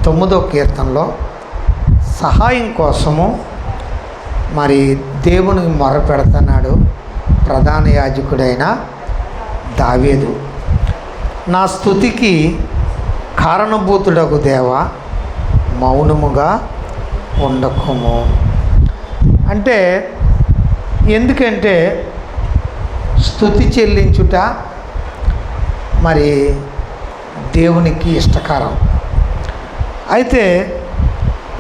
9వ కీర్తనలో సహాయం కోసము మరి దేవునికి మొరపెడుతున్నాడు ప్రధాన యాజకుడైన దావీదు. నా స్తుతికి కారణభూతుడగు దేవా, మౌనముగా ఉండకుము. అంటే ఎందుకంటే స్తుతి చెల్లించుట మరి దేవునికి ఇష్టకరం. అయితే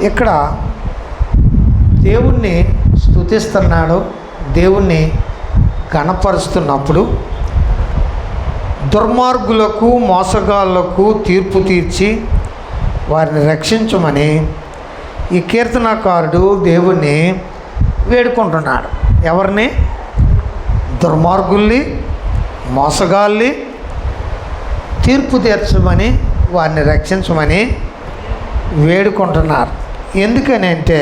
ఇక్కడ దేవుణ్ణి స్తుతిస్తున్నాడు, దేవుణ్ణి ఘనపరుస్తున్నప్పుడు దుర్మార్గులకు మోసగాళ్లకు తీర్పు తీర్చి వారిని రక్షించమని ఈ కీర్తనకారుడు దేవుణ్ణి వేడుకుంటున్నాడు. ఎవరిని? దుర్మార్గుల్ని, మోసగాళ్ళని తీర్పు తీర్చమని, వారిని రక్షించమని వేడుకుంటున్నారు. ఎందుకని అంటే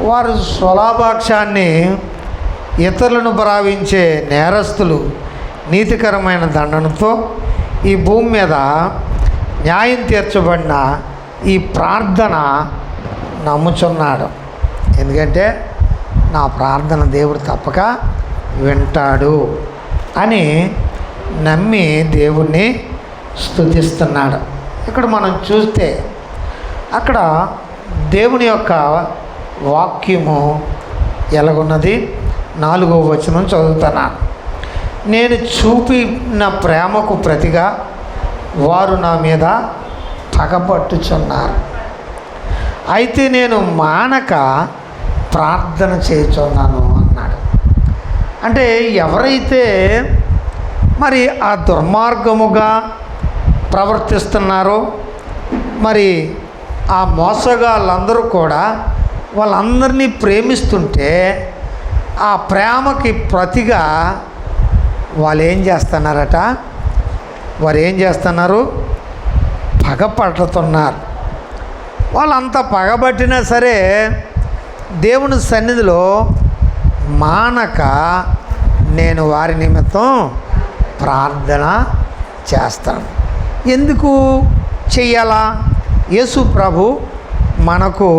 వారు స్వలాభాక్షాన్ని ఇతరులను భావించే నేరస్తులు నీతికరమైన దండనతో ఈ భూమి మీద న్యాయం తీర్చబడిన ఈ ప్రార్థన నమ్ముచున్నాడు. ఎందుకంటే నా ప్రార్థన దేవుడు తప్పక వింటాడు అని నమ్మి దేవుణ్ణి స్తుతిస్తున్నాడు. ఇక్కడ మనం చూస్తే అక్కడ దేవుని యొక్క వాక్యము ఎలాగున్నది? 4వ వచనం చదువుతున్నాను. నేను చూపిన ప్రేమకు ప్రతిగా వారు నా మీద పగపట్టుచున్నారు, అయితే నేను మానక ప్రార్థన చేయుచున్నాను అన్నాడు. అంటే ఎవరైతే మరి ఆ దుర్మార్గముగా ప్రవర్తిస్తున్నారో, మరి ఆ మోసగాళ్ళందరూ కూడా వాళ్ళందరినీ ప్రేమిస్తుంటే ఆ ప్రేమకి ప్రతిగా వాళ్ళు ఏం చేస్తున్నారట? వారు ఏం చేస్తున్నారు? పగపడుతున్నారు. వాళ్ళంతా పగబట్టినా సరే దేవుని సన్నిధిలో మానక నేను వారి నిమిత్తం ప్రార్థన చేస్తాను. ఎందుకు చెయ్యాలా? యేసు ప్రభు మనకు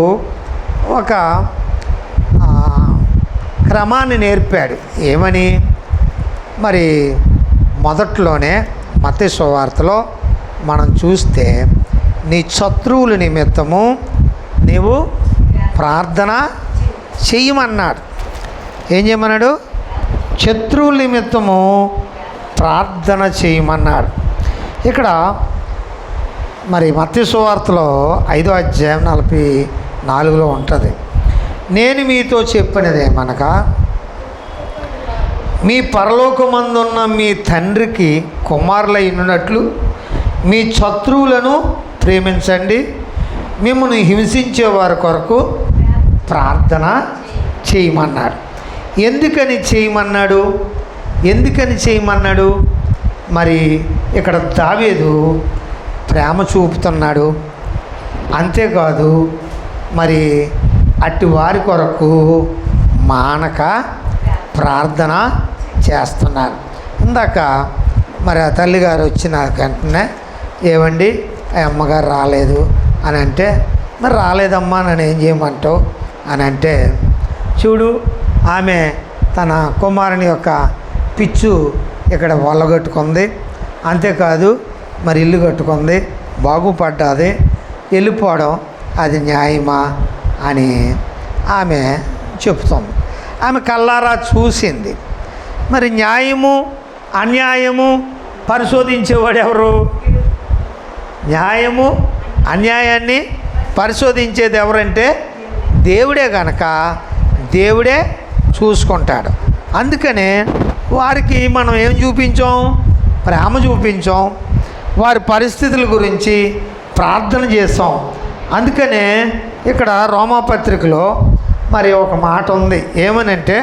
ఒక క్రమాన్ని నేర్పాడు. ఏమని? మరి మొదట్లోనే మత్తయి సువార్తలో మనం చూస్తే నీ శత్రువుల నిమిత్తము నీవు ప్రార్థన చెయ్యమన్నాడు. ఏం చేయమన్నాడు? శత్రువుల నిమిత్తము ప్రార్థన చేయమన్నాడు. ఇక్కడ మరి మత్తయి సువార్తలో 5వ అధ్యాయం 44లో ఉంటుంది. నేను మీతో చెప్పినదేమనగా, మీ పరలోకమందున్న మీ తండ్రికి కుమారులైనట్లు మీ శత్రువులను ప్రేమించండి, మిమ్మల్ని హింసించే వారి కొరకు ప్రార్థన చేయమన్నాడు. ఎందుకని చేయమన్నాడు? ఎందుకని చేయమన్నాడు? మరి ఇక్కడ దావీదు ప్రేమ చూపుతున్నాడు. అంతేకాదు మరి అట్టి వారి కొరకు మానక ప్రార్థన చేస్తున్నారు. ఇందాక మరి ఆ తల్లిగారు వచ్చిన వెంటనే ఏమండి ఆ అమ్మగారు రాలేదు అని అంటే, మరి రాలేదమ్మా నన్ను ఏం చేయమంటావు అని అంటే, చూడు ఆమె తన కుమారుని యొక్క పిచ్చు ఇక్కడ వల్లగొట్టుకుంది, అంతేకాదు మరి ఇల్లు కట్టుకుంది, బాగుపడ్డది, వెళ్ళిపోవడం అది న్యాయమా అని ఆమె చెప్తుంది. ఆమె కల్లారా చూసింది. మరి న్యాయము అన్యాయము పరిశోధించేవాడు ఎవరు? న్యాయము అన్యాయాన్ని పరిశోధించేది ఎవరంటే దేవుడే కనుక దేవుడే చూసుకుంటాడు. అందుకనే వారికి మనం ఏం చూపించాం? ప్రేమ చూపించాం. వారి పరిస్థితుల గురించి ప్రార్థన చేస్తాం. అందుకనే ఇక్కడ రోమాపత్రికలో మరి ఒక మాట ఉంది. ఏమనంటే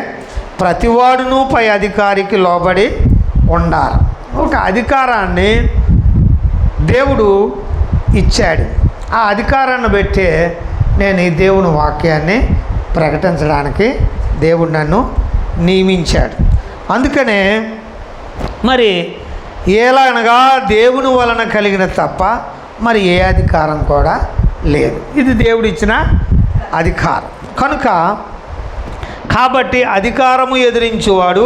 ప్రతివాడును పై అధికారికి లోబడి ఉండాలి. ఒక అధికారాన్ని దేవుడు ఇచ్చాడు. ఆ అధికారాన్ని బట్టే నేను ఈ దేవుని వాక్యాన్ని ప్రకటించడానికి దేవుడు నన్ను నియమించాడు. అందుకనే మరి ఏలనగా దేవుని వలన కలిగిన తప్ప మరి ఏ అధికారం కూడా లేదు. ఇది దేవుడు ఇచ్చిన అధికారం కనుక, కాబట్టి అధికారము ఎదిరించేవాడు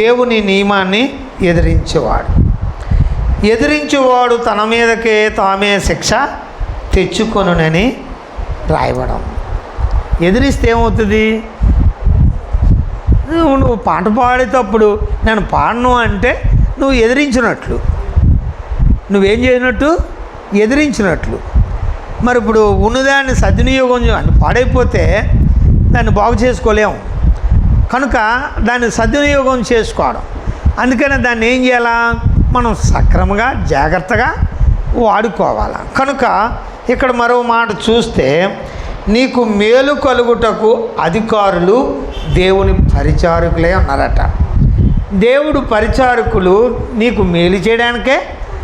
దేవుని నియమాన్ని ఎదిరించేవాడు తన మీదకే తామే శిక్ష తెచ్చుకొనునని రాయబడం. ఎదిరిస్తే ఏమవుతుంది? నువ్వు పాట పాడేటప్పుడు నేను పాడను అంటే నువ్వు ఎదిరించినట్లు, నువ్వేం చేయనట్టు? ఎదిరించినట్లు. మరి ఇప్పుడు ఉన్నదాన్ని సద్వినియోగం అంటే పాడైపోతే దాన్ని బాగు చేసుకోలేము కనుక దాన్ని సద్వినియోగం చేసుకోవడం. అందుకని దాన్ని ఏం చేయాలా? మనం సక్రమంగా జాగ్రత్తగా వాడుకోవాలి. కనుక ఇక్కడ మరో మాట చూస్తే, నీకు మేలు కలుగుటకు అధికారులు దేవుని పరిచారకులే ఉన్నారట. దేవుడు పరిచారకులు నీకు మేలు చేయడానికే.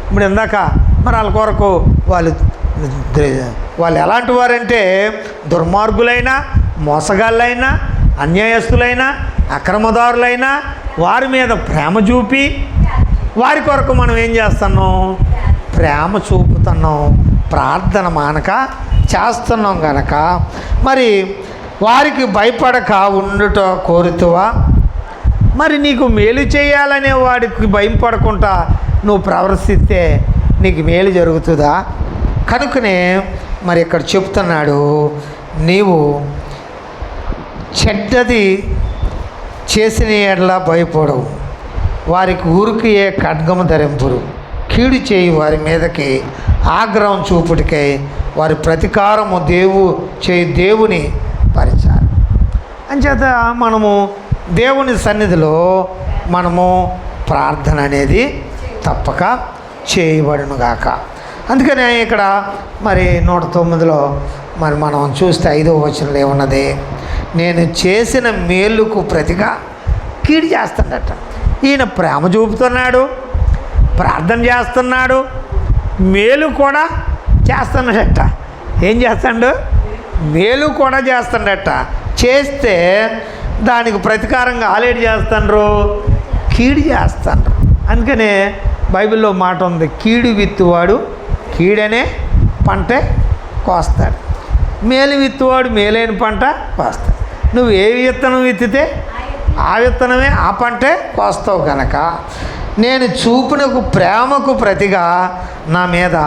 ఇప్పుడు ఇందాక మరి వాళ్ళ కొరకు వాళ్ళు ఎలాంటి వారంటే దుర్మార్గులైనా, మోసగాళ్ళైనా, అన్యాయస్తులైనా, అక్రమదారులైనా వారి మీద ప్రేమ చూపి వారి కొరకు మనం ఏం చేస్తున్నాం? ప్రేమ చూపుతున్నాం, ప్రార్థన మానక చేస్తున్నాం కనుక మరి వారికి భయపడక ఉండుట కోరుతువా? మరి నీకు మేలు చేయాలనే వాడికి భయపడకుండా నువ్వు ప్రవర్తిస్తే నీకు మేలు జరుగుతుందా? కనుకనే మరి ఇక్కడ చెప్తున్నాడు, నీవు చెడ్డది చేసిన ఎడల భయపడవు, వారికి ఊరికి ఏ ఖడ్గము ధరింపురు, కీడు చేయి వారి మీదకి ఆగ్రహం చూపుటికై వారి ప్రతీకారము దేవుని పరిచారం. అంచేత మనము దేవుని సన్నిధిలో మనము ప్రార్థన అనేది తప్పక చేయబడునుగాక. అందుకనే ఇక్కడ మరి 109లో మరి మనం చూస్తే 5వ వచనంలో ఏమున్నది? నేను చేసిన మేలుకు ప్రతిగా కీడు చేస్తాడట. ఈయన ప్రేమ చూపుతున్నాడు, ప్రార్థన చేస్తున్నాడు, మేలు కూడా చేస్తున్నాడట. ఏం చేస్తాడు? మేలు కూడా చేస్తాడట. చేస్తే దానికి ప్రతీకారంగా ఆలేడు చేస్తాండ్రు, కీడు చేస్తాండ్రు. అందుకనే బైబిల్లో మాట ఉంది, కీడు విత్తువాడు కీడనే పంట కోస్తాడు, మేలు విత్తువాడు మేలైన పంట కోస్తాడు. నువ్వు ఏ విత్తనం విత్తితే ఆ విత్తనమే ఆ పంటే కోస్తావు కనుక నేను చూపునకు ప్రేమకు ప్రతిగా నా మీద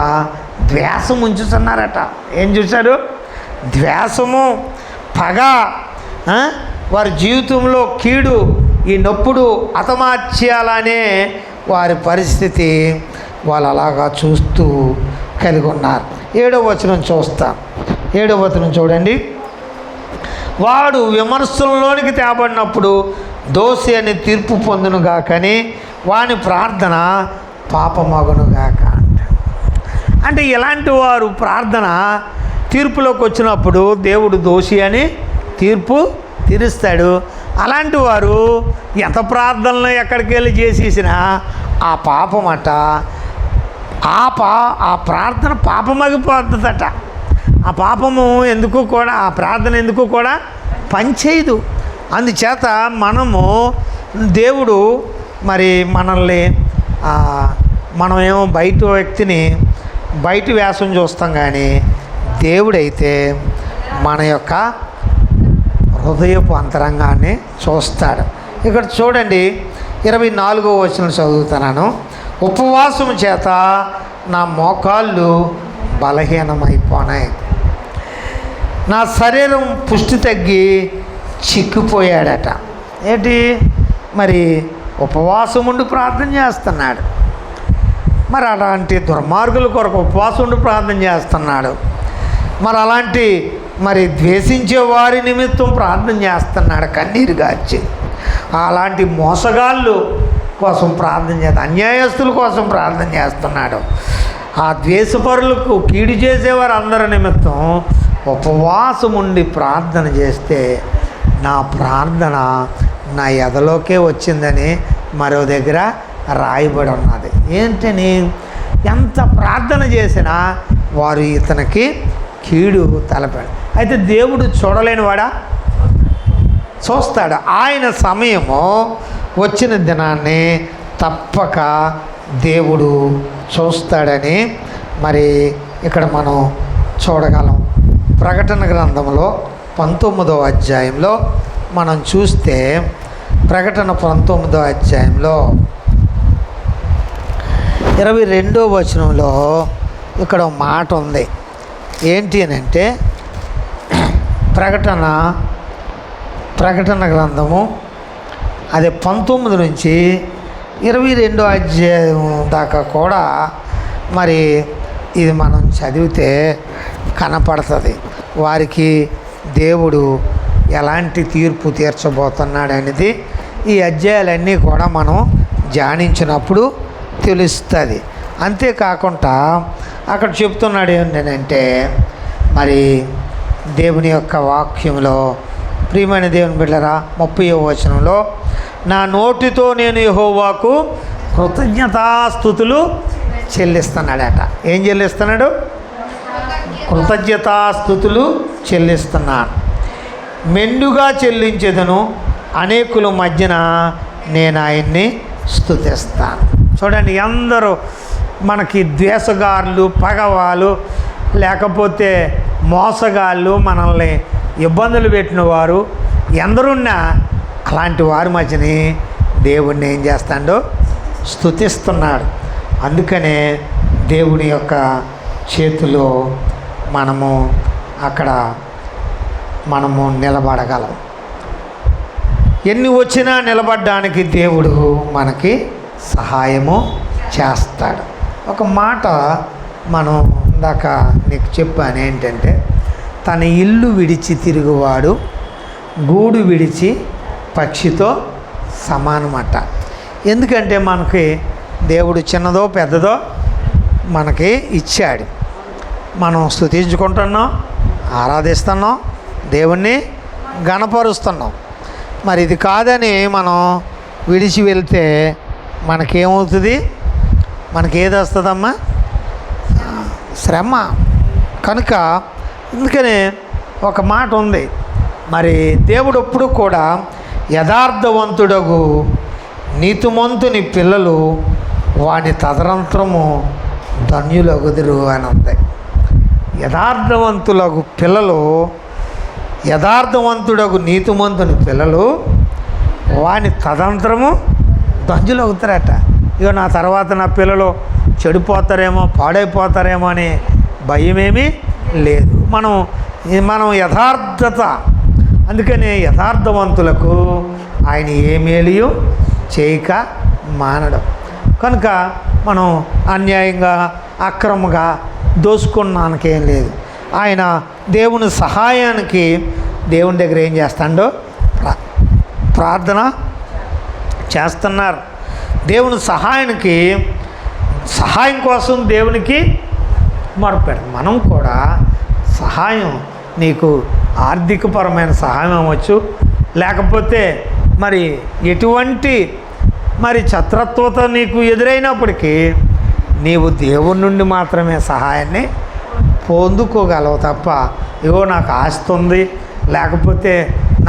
ద్వేషం ఉంచుతున్నారట. ఏం చూశారు? ద్వేషము, పగ, వారి జీవితంలో కీడు, ఈ నొప్పుడు హతమార్చేయాలనే వారి పరిస్థితి వాళ్ళు అలాగా చూస్తూ కలిగి ఉన్నారు. 7వ వచనం చూస్తాం. 7వ వచనం చూడండి. వాడు విమర్శల్లోనికి తేబడినప్పుడు దోషి అని తీర్పు పొందునుగాకని వాని ప్రార్థన పాపమగునుగాక అంటే ఇలాంటి వారు ప్రార్థన తీర్పులోకి వచ్చినప్పుడు దేవుడు దోషి అని తీర్పు తీరుస్తాడు. అలాంటి వారు ఎంత ప్రార్థనలు ఎక్కడికి వెళ్ళి చేసేసినా ఆ పాపమట, ఆ ప్రార్థన పాపమగిపోతుందట. ఆ పాపము ఎందుకు కూడా, ఆ ప్రార్థన ఎందుకు కూడా పనిచేయదు. అందుచేత మనము దేవుడు మరి మనల్ని మనమేమో బయట వ్యక్తిని బయట వేషం చూస్తాం, కానీ దేవుడైతే మన యొక్క హృదయపు అంతరంగాన్ని చూస్తాడు. ఇక్కడ చూడండి 24వ వచనం చదువుతున్నాను. ఉపవాసం చేత నా మోకాళ్ళు బలహీనమైపోయినాయి, నా శరీరం పుష్టి తగ్గి చిక్కిపోయాడట. ఏంటి మరి? ఉపవాసం ఉండి ప్రార్థన చేస్తున్నాడు. మరి అలాంటి దుర్మార్గుల కొరకు ఉపవాసం ఉండి ప్రార్థన చేస్తున్నాడు. మరి అలాంటి మరి ద్వేషించే వారి నిమిత్తం ప్రార్థన చేస్తున్నాడు, కన్నీరు గార్చి. అలాంటి మోసగాళ్ళు కోసం ప్రార్థన చేస్తాడు, అన్యాయస్తుల కోసం ప్రార్థన చేస్తున్నాడు. ఆ ద్వేషపరులకు కీడు చేసేవారు అందరి నిమిత్తం ఉపవాసం ఉండి ప్రార్థన చేస్తే నా ప్రార్థన నా ఎదలోకే వచ్చిందని మరో దగ్గర రాయబడి ఉన్నది. ఏంటని? ఎంత ప్రార్థన చేసినా వారు ఇతనికి కీడు తలపాడు. అయితే దేవుడు చూడలేని వాడా? చూస్తాడు. ఆయన సమయము వచ్చిన దినాన్ని తప్పక దేవుడు చూస్తాడని మరి ఇక్కడ మనం చూడగలం. ప్రకటన గ్రంథంలో 19వ అధ్యాయంలో మనం చూస్తే, ప్రకటన 19వ అధ్యాయంలో 22వ వచనంలో ఇక్కడ ఒక మాట ఉంది. ఏంటి అని అంటే, ప్రకటన గ్రంథము అదే 19 నుంచి 22వ అధ్యాయం దాకా కూడా మరి ఇది మనం చదివితే కనపడుతుంది. వారికి దేవుడు ఎలాంటి తీర్పు తీర్చబోతున్నాడు అనేది ఈ అధ్యాయాలన్నీ కూడా మనం ధ్యానించినప్పుడు తెలుస్తుంది. అంతేకాకుండా అక్కడ చెప్తున్నాడు ఏంటంటే, మరి దేవుని యొక్క వాక్యంలో, ప్రియమైన దేవుని బిడ్డలారా, 30వ వచనంలో, నా నోటితో నేను యెహోవాకు కృతజ్ఞతాస్తుతులు చెల్లిస్తున్నాడట. ఏం చెల్లిస్తున్నాడు? కృతజ్ఞతాస్తుతులు చెల్లిస్తున్నాను. మెండుగా చెల్లించేదను, అనేకుల మధ్యన నేను ఆయన్ని స్తుతిస్తాను. చూడండి, అందరూ మనకి ద్వేషగారులు, పగవాళ్ళు, లేకపోతే మోసగాళ్ళు, మనల్ని ఇబ్బందులు పెట్టిన వారు ఎందరున్నా అలాంటి వారి మధ్యని దేవుడిని ఏం చేస్తాడో స్తుతిస్తున్నాడు. అందుకనే దేవుని యొక్క చేతిలో మనము నిలబడగలం. ఎన్ని వచ్చినా నిలబడడానికి దేవుడు మనకి సహాయము చేస్తాడు. ఒక మాట మనం ఇందాక నీకు చెప్పాను ఏంటంటే, తన ఇల్లు విడిచి తిరుగువాడు గూడు విడిచి పక్షితో సమానమట. ఎందుకంటే మనకి దేవుడు చిన్నదో పెద్దదో మనకి ఇచ్చాడు. మనం స్తుతించుకుంటున్నాం, ఆరాధిస్తున్నాం, దేవుణ్ణి గణపరుస్తున్నాం. మరి ఇది కాదని మనం విడిచి వెళ్తే మనకేమవుతుంది? మనకి ఏది వస్తుందమ్మా? శ్రమ. కనుక అందుకనే ఒక మాట ఉంది, మరి దేవుడు ఎప్పుడు కూడా యథార్థవంతుడగు నీతిమంతుని పిల్లలు వాని తదనంతరము ధన్యులగుదురు అని ఉంది. యథార్థవంతుడగు నీతిమంతుని పిల్లలు వాని తదనంతరము ధన్యులవుతారట. ఇక నా తర్వాత నా పిల్లలు చెడిపోతారేమో, పాడైపోతారేమో అని భయమేమీ లేదు. మనం యథార్థత, అందుకనే యథార్థవంతులకు ఆయన ఏ మేలు చేయక మానడం. కనుక మనం అన్యాయంగా, అక్రమంగా దోసుకున్నానికేం లేదు. ఆయన దేవుని సహాయానికి దేవుని దగ్గర ఏం చేస్తాడో ప్రార్థన చేస్తున్నారు. దేవుని సహాయం కోసం దేవునికి మొరపెడతాం. మనం కూడా సహాయం, నీకు ఆర్థికపరమైన సహాయం అవ్వచ్చు, లేకపోతే మరి ఎటువంటి శత్రుత్వత నీకు ఎదురైనప్పటికీ నీవు దేవుని నుండి మాత్రమే సహాయాన్ని పొందుకోగలవు తప్ప, ఇగో నాకు ఆస్తి ఉంది, లేకపోతే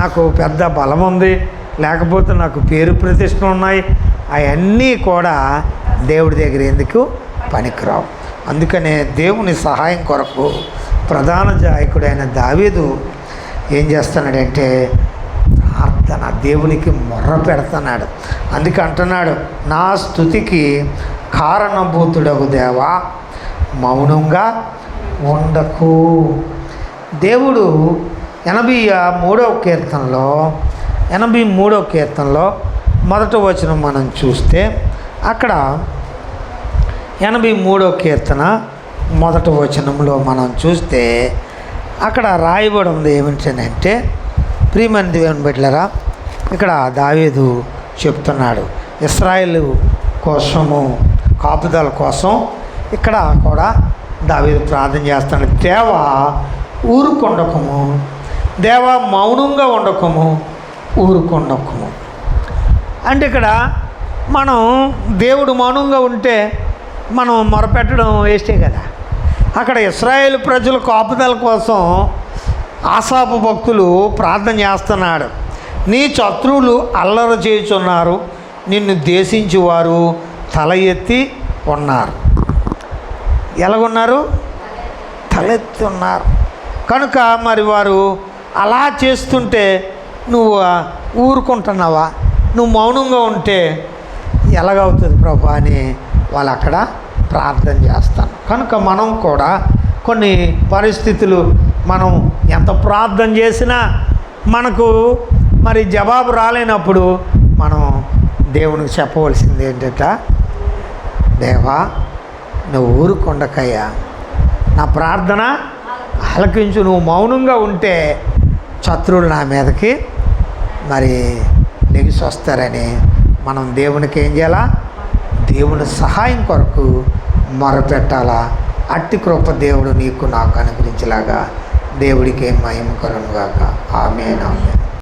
నాకు పెద్ద బలం ఉంది, లేకపోతే నాకు పేరు ప్రతిష్టలు ఉన్నాయి, అవన్నీ కూడా దేవుడి దగ్గర ఎందుకు పనికిరావు. అందుకనే దేవుని సహాయం కొరకు ప్రధాన గాయకుడైన దావీదు ఏం చేస్తున్నాడంటే ప్రార్థన, దేవునికి మొర్ర పెడుతున్నాడు. అందుకే అంటున్నాడు, నా స్తుతికి కారణభూతుడగు దేవా మౌనంగా ఉండకు. దేవుడు 83వ కీర్తనలో మొదటి వచనం మనం చూస్తే, అక్కడ 83వ కీర్తన మొదటి వచనంలో మనం చూస్తే అక్కడ రాయబడి ఉంది ఏమిటంటే, ప్రియమైన దేవుని బిడ్డలారా, ఇక్కడ దావీదు చెప్తున్నాడు ఇశ్రాయేలు కోసము, కాపుదల కోసం ఇక్కడ కూడా దావీదు ప్రార్థన చేస్తున్నాడు. దేవా ఊరుకొండకము, దేవా మౌనంగా ఉండకము, ఊరుకొండకము. అంటే ఇక్కడ మనం దేవుడు మౌనంగా ఉంటే మనం మొరపెట్టడం వేస్టే కదా. అక్కడ ఇశ్రాయేలు ప్రజల కాపుదల కోసం ఆసాపు భక్తులు ప్రార్థన చేస్తున్నాడు. నీ శత్రువులు అల్లరి చేయుచున్నారు, నిన్ను ద్వేషించువారు తల ఎత్తి ఉన్నారు. ఎలాగున్నారు? తలెత్తి ఉన్నారు. కనుక మరి వారు అలా చేస్తుంటే నువ్వు ఊరుకుంటున్నావా? నువ్వు మౌనంగా ఉంటే ఎలాగవుతుంది ప్రభు అని వాళ్ళు అక్కడ ప్రార్థన చేస్తాను. కనుక మనం కూడా కొన్ని పరిస్థితులు మనం ఎంత ప్రార్థన చేసినా మనకు మరి జవాబు రాలేనప్పుడు మనం దేవునికి చెప్పవలసింది ఏంటంటే, దేవా నువ్వు ఊరుకొండకయ్యా, నా ప్రార్థన ఆలకించు. నువ్వు మౌనంగా ఉంటే శత్రువులు నా మీదకి మరి లెగిసి వస్తారని మనం దేవునికి ఏం చేయాలా? దేవుని సహాయం కొరకు మొరపెట్టాలా. అట్టి కృప దేవుడు నీకు నాకు అనుగ్రహించేలాగా దేవుడికి మహిమ కలుగును గాక. ఆమేన్.